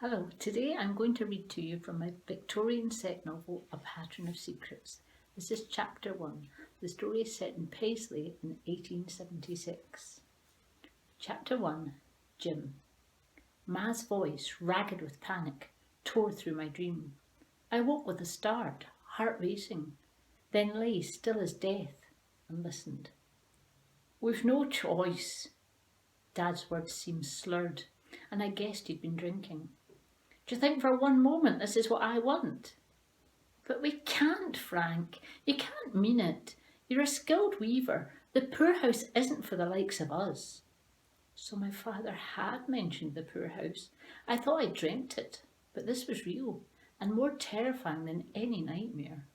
Hello, today I'm going to read to you from my Victorian set novel, A Pattern of Secrets. This is chapter 1. The story is set in Paisley in 1876. Chapter 1. Jim. Ma's voice, ragged with panic, tore through my dream. I woke with a start, heart racing, then lay still as death and listened. "We've no choice." Dad's words seemed slurred, and I guessed he'd been drinking. "Do you think for one moment this is what I want?" "But we can't, Frank. You can't mean it. You're a skilled weaver. The poorhouse isn't for the likes of us." So my father had mentioned the poorhouse. I thought I dreamt it, but this was real and more terrifying than any nightmare.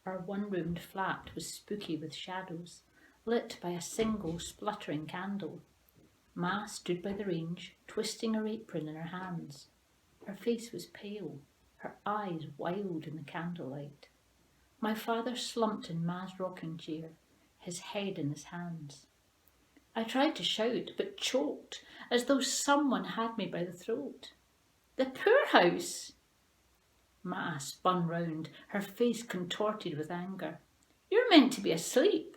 Our one-roomed flat was spooky with shadows, lit by a single spluttering candle. Ma stood by the range, twisting her apron in her hands. Her face was pale, her eyes wild in the candlelight. My father slumped in Ma's rocking chair, his head in his hands. I tried to shout, but choked, as though someone had me by the throat. "The poorhouse!" Ma spun round, her face contorted with anger. "You're meant to be asleep."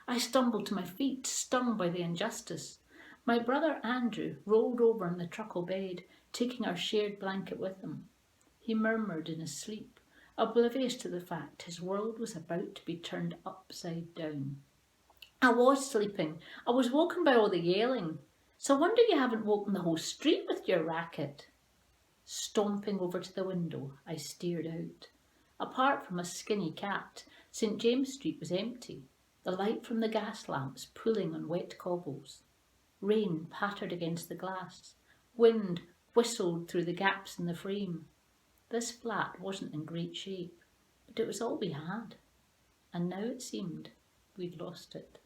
I stumbled to my feet, stung by the injustice. My brother Andrew rolled over on the truckle bed, taking our shared blanket with him. He murmured in his sleep, oblivious to the fact his world was about to be turned upside down. "I was sleeping. I was woken by all the yelling. So I wonder you haven't woken the whole street with your racket." Stomping over to the window, I stared out. Apart from a skinny cat, St. James Street was empty, the light from the gas lamps pooling on wet cobbles. Rain pattered against the glass. Wind whistled through the gaps in the frame. This flat wasn't in great shape, but it was all we had. And now it seemed we'd lost it.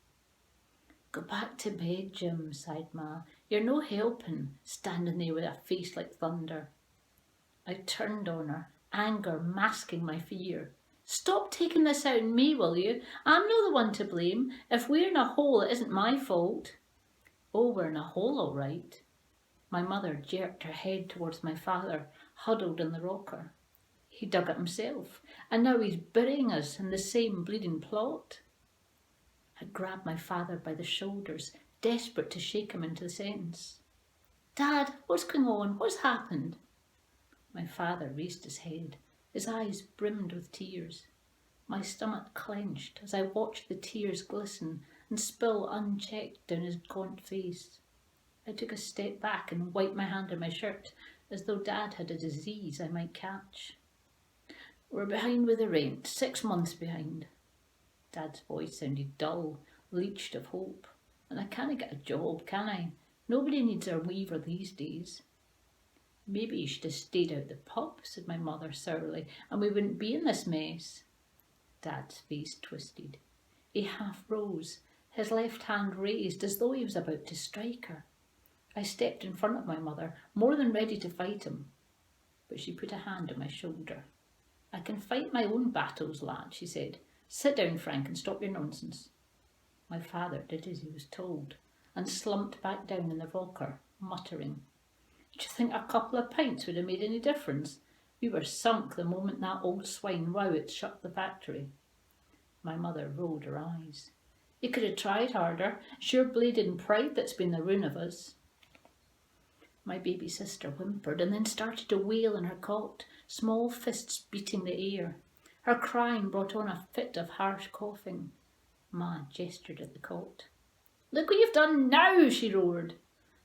"Go back to bed, Jim," sighed Ma. "You're no helping, standing there with a face like thunder." I turned on her, anger masking my fear. "Stop taking this out on me, will you? I'm no the one to blame. If we're in a hole, it isn't my fault." "Oh, we're in a hole, all right." My mother jerked her head towards my father, huddled in the rocker. "He dug it himself, and now he's burying us in the same bleeding plot." I grabbed my father by the shoulders, desperate to shake him into sense. "Dad, what's going on? What's happened?" My father raised his head. His eyes brimmed with tears. My stomach clenched as I watched the tears glisten and spill unchecked down his gaunt face. I took a step back and wiped my hand on my shirt, as though Dad had a disease I might catch. "We're behind with the rent, 6 months behind." Dad's voice sounded dull, leached of hope. "And I can't get a job, can I? Nobody needs a weaver these days." "Maybe you should have stayed out the pub," said my mother sourly, "and we wouldn't be in this mess." Dad's face twisted. He half rose, his left hand raised as though he was about to strike her. I stepped in front of my mother, more than ready to fight him, but she put a hand on my shoulder. "I can fight my own battles, lad," she said. "Sit down, Frank, and stop your nonsense." My father did as he was told, and slumped back down in the rocker, muttering. "Do you think a couple of pints would have made any difference? We were sunk the moment that old swine Rowett shut the factory." My mother rolled her eyes. "You could have tried harder. It's your bleeding pride that's been the ruin of us." My baby sister whimpered and then started to wail in her cot, small fists beating the air. Her crying brought on a fit of harsh coughing. Ma gestured at the cot. "Look what you've done now," she roared.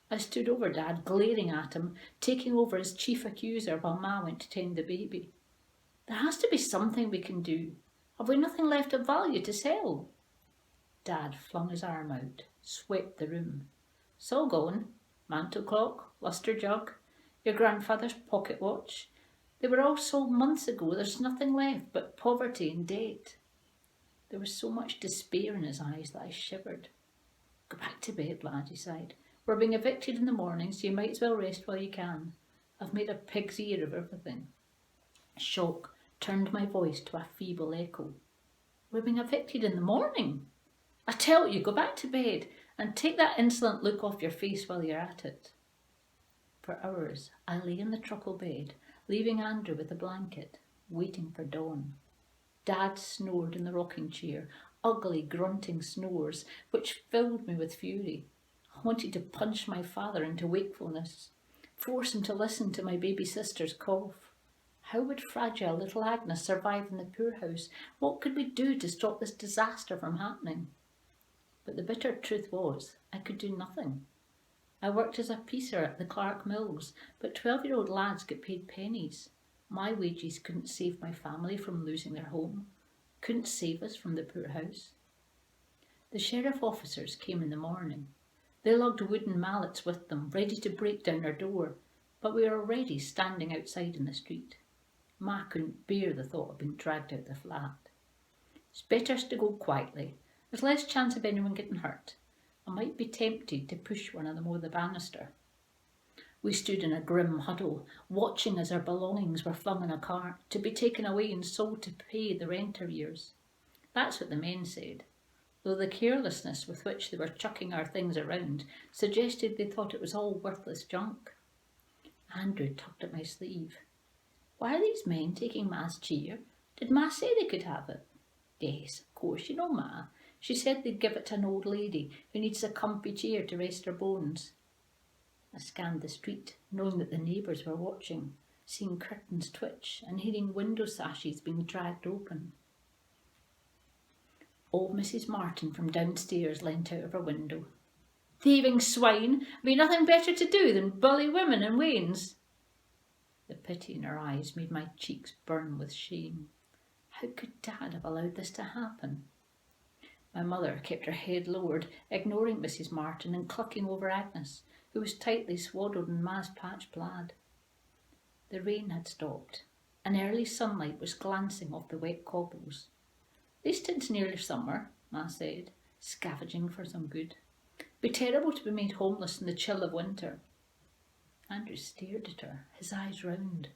I stood over Dad, glaring at him, taking over as chief accuser while Ma went to tend the baby. "There has to be something we can do. Have we nothing left of value to sell?" Dad flung his arm out, swept the room. "It's all gone. Mantel clock, lustre jug, your grandfather's pocket watch. They were all sold months ago. There's nothing left but poverty and debt." There was so much despair in his eyes that I shivered. "Go back to bed, lad," he sighed. "We're being evicted in the morning, so you might as well rest while you can. I've made a pig's ear of everything." Shock turned my voice to a feeble echo. "We're being evicted in the morning? I tell you, go back to bed and take that insolent look off your face while you're at it." For hours I lay in the truckle bed, leaving Andrew with a blanket, waiting for dawn. Dad snored in the rocking chair, ugly grunting snores, which filled me with fury. I wanted to punch my father into wakefulness, force him to listen to my baby sister's cough. How would fragile little Agnes survive in the poorhouse? What could we do to stop this disaster from happening? But the bitter truth was, I could do nothing. I worked as a piecer at the Clark Mills, but 12-year-old lads get paid pennies. My wages couldn't save my family from losing their home, couldn't save us from the poorhouse. The sheriff officers came in the morning. They lugged wooden mallets with them, ready to break down our door, but we were already standing outside in the street. Ma couldn't bear the thought of being dragged out the flat. It's better to go quietly. There's less chance of anyone getting hurt. I might be tempted to push one of them over the banister. We stood in a grim huddle, watching as our belongings were flung in a cart, to be taken away and sold to pay the rent arrears. That's what the men said, though the carelessness with which they were chucking our things around suggested they thought it was all worthless junk. Andrew tugged at my sleeve. Why are these men taking Ma's chair? Did Ma say they could have it? Yes, of course, you know Ma. She said they'd give it to an old lady who needs a comfy chair to rest her bones. I scanned the street, knowing that the neighbours were watching, seeing curtains twitch and hearing window sashes being dragged open. Old Mrs. Martin from downstairs leant out of her window. Thieving swine! Have you nothing better to do than bully women in wains? The pity in her eyes made my cheeks burn with shame. How could Dad have allowed this to happen? My mother kept her head lowered, ignoring Mrs. Martin and clucking over Agnes, who was tightly swaddled in Ma's patch plaid. The rain had stopped, and early sunlight was glancing off the wet cobbles. At least it's nearly summer, Ma said, scavenging for some good. Be terrible to be made homeless in the chill of winter. Andrew stared at her, his eyes round.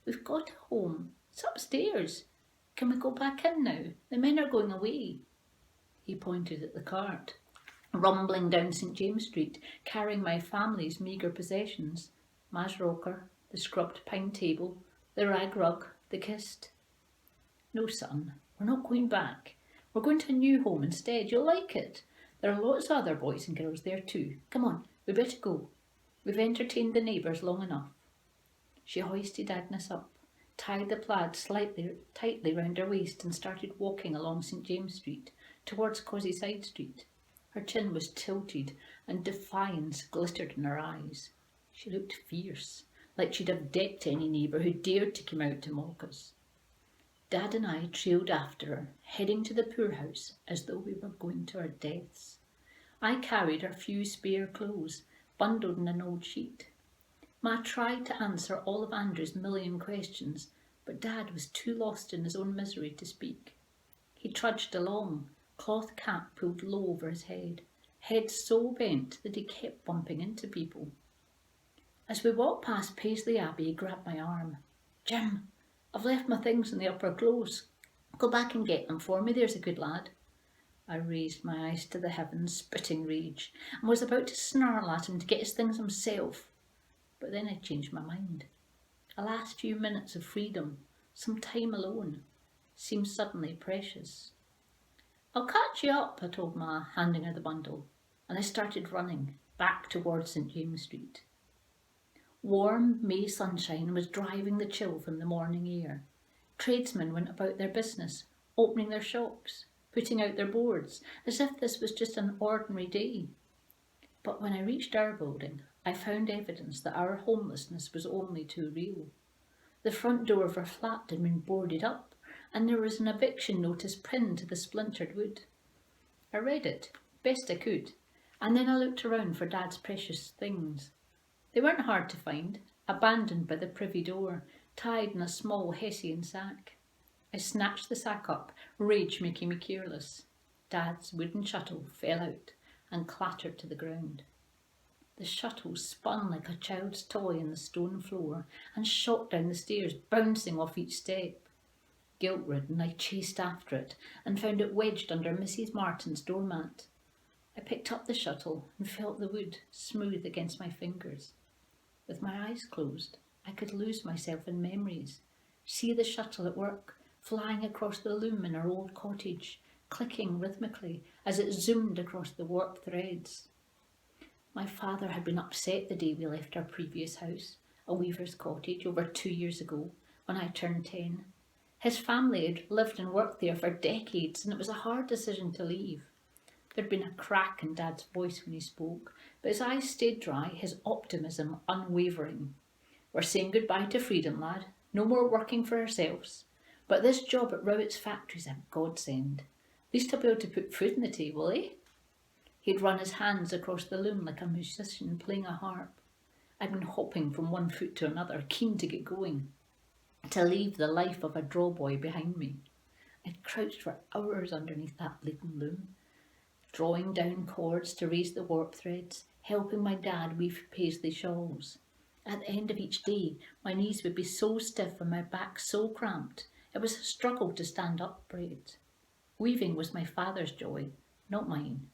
We've got a home. It's upstairs. Can we go back in now? The men are going away. He pointed at the cart, rumbling down St. James Street, carrying my family's meagre possessions. Ma's rocker, the scrubbed pine table, the rag rug, the kist. No, son, we're not going back. We're going to a new home instead. You'll like it. There are lots of other boys and girls there too. Come on, we better go. We've entertained the neighbours long enough. She hoisted Agnes up, tied the plaid tightly round her waist and started walking along St. James Street towards Causey Side Street. Her chin was tilted and defiance glittered in her eyes. She looked fierce, like she'd have decked any neighbour who dared to come out to mock us. Dad and I trailed after her, heading to the poorhouse as though we were going to our deaths. I carried our few spare clothes, bundled in an old sheet. Ma tried to answer all of Andrew's million questions, but Dad was too lost in his own misery to speak. He trudged along, cloth cap pulled low over his head so bent that he kept bumping into people. As we walked past Paisley Abbey, he grabbed my arm. Jim, I've left my things in the upper close. Go back and get them for me, there's a good lad. I raised my eyes to the heavens, spitting rage, and was about to snarl at him to get his things himself. But then I changed my mind. The last few minutes of freedom, some time alone, seemed suddenly precious. I'll catch you up, I told Ma, handing her the bundle, and I started running, back towards St. James Street. Warm May sunshine was driving the chill from the morning air. Tradesmen went about their business, opening their shops, putting out their boards, as if this was just an ordinary day. But when I reached our building, I found evidence that our homelessness was only too real. The front door of our flat had been boarded up, and there was an eviction notice pinned to the splintered wood. I read it, best I could, and then I looked around for Dad's precious things. They weren't hard to find, abandoned by the privy door, tied in a small Hessian sack. I snatched the sack up, rage making me careless. Dad's wooden shuttle fell out and clattered to the ground. The shuttle spun like a child's toy on the stone floor and shot down the stairs, bouncing off each step. Guilt-ridden, I chased after it and found it wedged under Mrs. Martin's doormat. I picked up the shuttle and felt the wood smooth against my fingers. With my eyes closed, I could lose myself in memories, see the shuttle at work, flying across the loom in our old cottage, clicking rhythmically as it zoomed across the warp threads. My father had been upset the day we left our previous house, a weaver's cottage, over 2 years ago, when I turned 10. His family had lived and worked there for decades, and it was a hard decision to leave. There'd been a crack in Dad's voice when he spoke, but his eyes stayed dry, his optimism unwavering. We're saying goodbye to freedom, lad. No more working for ourselves. But this job at Rowett's factory's a godsend. At least I'll be able to put food on the table, eh? He'd run his hands across the loom like a musician playing a harp. I'd been hopping from one foot to another, keen to get going, to leave the life of a drawboy behind me. I'd crouched for hours underneath that bleeding loom, drawing down cords to raise the warp threads, helping my dad weave Paisley shawls. At the end of each day, my knees would be so stiff and my back so cramped, it was a struggle to stand upright. Weaving was my father's joy, not mine.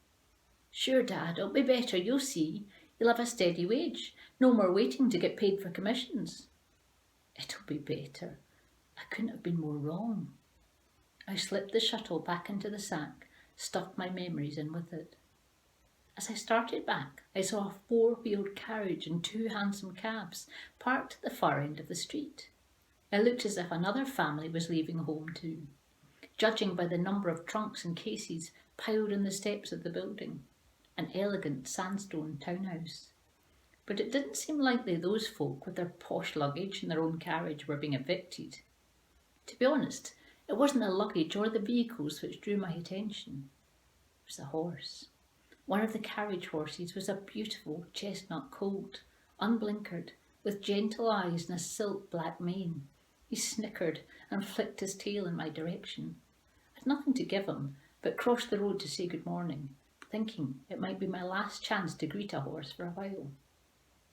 Sure, Dad, it'll be better, you'll see. You'll have a steady wage. No more waiting to get paid for commissions. It'll be better. I couldn't have been more wrong. I slipped the shuttle back into the sack, stuffed my memories in with it. As I started back, I saw a 4-wheeled carriage and 2 handsome cabs parked at the far end of the street. It looked as if another family was leaving home too, judging by the number of trunks and cases piled on the steps of the building, an elegant sandstone townhouse. But it didn't seem likely those folk with their posh luggage and their own carriage were being evicted. To be honest, it wasn't the luggage or the vehicles which drew my attention. It was the horse. One of the carriage horses was a beautiful chestnut colt, unblinkered, with gentle eyes and a silk black mane. He snickered and flicked his tail in my direction. I had nothing to give him, but crossed the road to say good morning, thinking it might be my last chance to greet a horse for a while.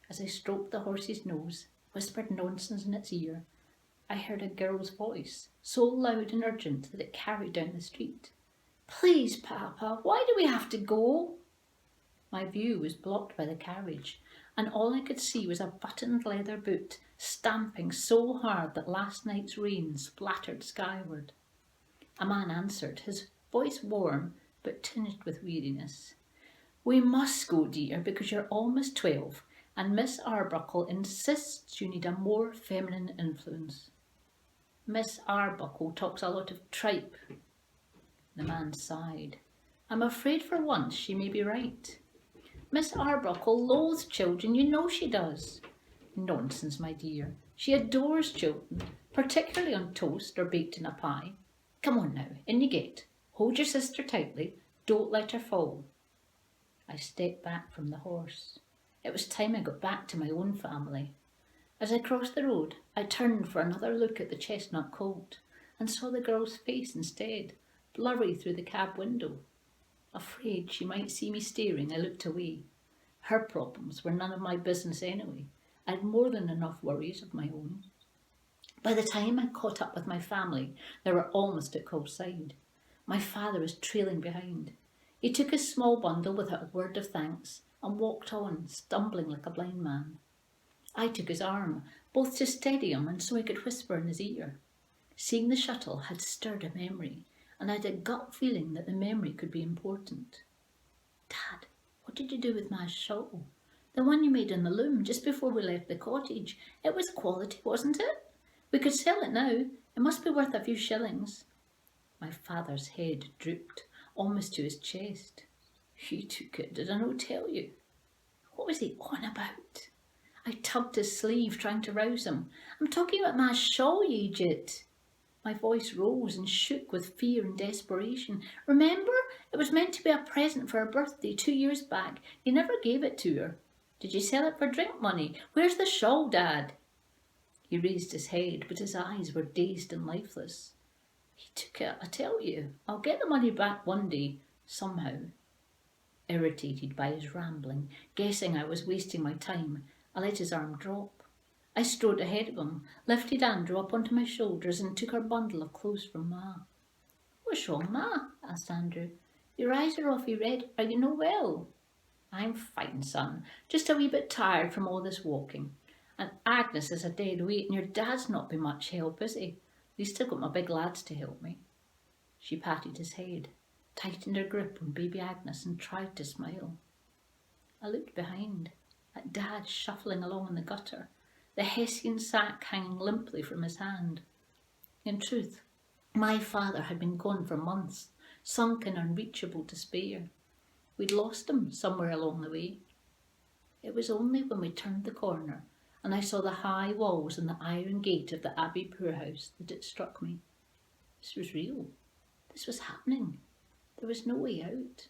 As I stroked the horse's nose, whispered nonsense in its ear, I heard a girl's voice, so loud and urgent that it carried down the street. "Please, Papa, why do we have to go?" My view was blocked by the carriage, and all I could see was a buttoned leather boot stamping so hard that last night's rain splattered skyward. A man answered, his voice warm but tinged with weariness. "We must go, dear, because you're almost 12, and Miss Arbuckle insists you need a more feminine influence." "Miss Arbuckle talks a lot of tripe." The man sighed. "I'm afraid for once she may be right. Miss Arbuckle loathes children, you know she does." "Nonsense, my dear. She adores children, particularly on toast or baked in a pie. Come on now, in you get. Hold your sister tightly. Don't let her fall." I stepped back from the horse. It was time I got back to my own family. As I crossed the road, I turned for another look at the chestnut colt and saw the girl's face instead, blurry through the cab window. Afraid she might see me staring, I looked away. Her problems were none of my business anyway. I had more than enough worries of my own. By the time I caught up with my family, they were almost at Cobb's side. My father was trailing behind. He took his small bundle without a word of thanks and walked on, stumbling like a blind man. I took his arm, both to steady him and so I could whisper in his ear. Seeing the shuttle had stirred a memory, and I had a gut feeling that the memory could be important. "Dad, what did you do with my shawl? The one you made on the loom just before we left the cottage. It was quality, wasn't it? We could sell it now. It must be worth a few shillings." My father's head drooped, almost to his chest. "You took it, did I not tell you?" What was he on about? I tugged his sleeve, trying to rouse him. "I'm talking about my shawl, you idiot." My voice rose and shook with fear and desperation. "Remember? It was meant to be a present for her birthday 2 years back. You never gave it to her. Did you sell it for drink money? Where's the shawl, Dad?" He raised his head, but his eyes were dazed and lifeless. "He took it, I tell you. I'll get the money back one day, somehow." Irritated by his rambling, guessing I was wasting my time, I let his arm drop. I strode ahead of him, lifted Andrew up onto my shoulders and took her bundle of clothes from Ma. "What's wrong, Ma?" asked Andrew. "Your eyes are awfully red. Are you no well?" "I'm fine, son. Just a wee bit tired from all this walking. And Agnes is a dead weight, and your dad's not been much help, is he? He's still got my big lads to help me. She patted his head, tightened her grip on baby Agnes, and tried to smile. I looked behind, at Dad shuffling along in the gutter, the Hessian sack hanging limply from his hand. In truth, my father had been gone for months, sunk in unreachable despair. We'd lost him somewhere along the way. It was only when we turned the corner and I saw the high walls and the iron gate of the Abbey poorhouse that it struck me. This was real. This was happening. There was no way out.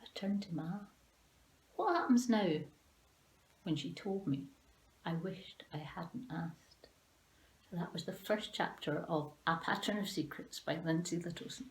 I turned to Ma. What happens now? When she told me, I wished I hadn't asked. So that was the first chapter of A Pattern of Secrets by Lindsay Littleson.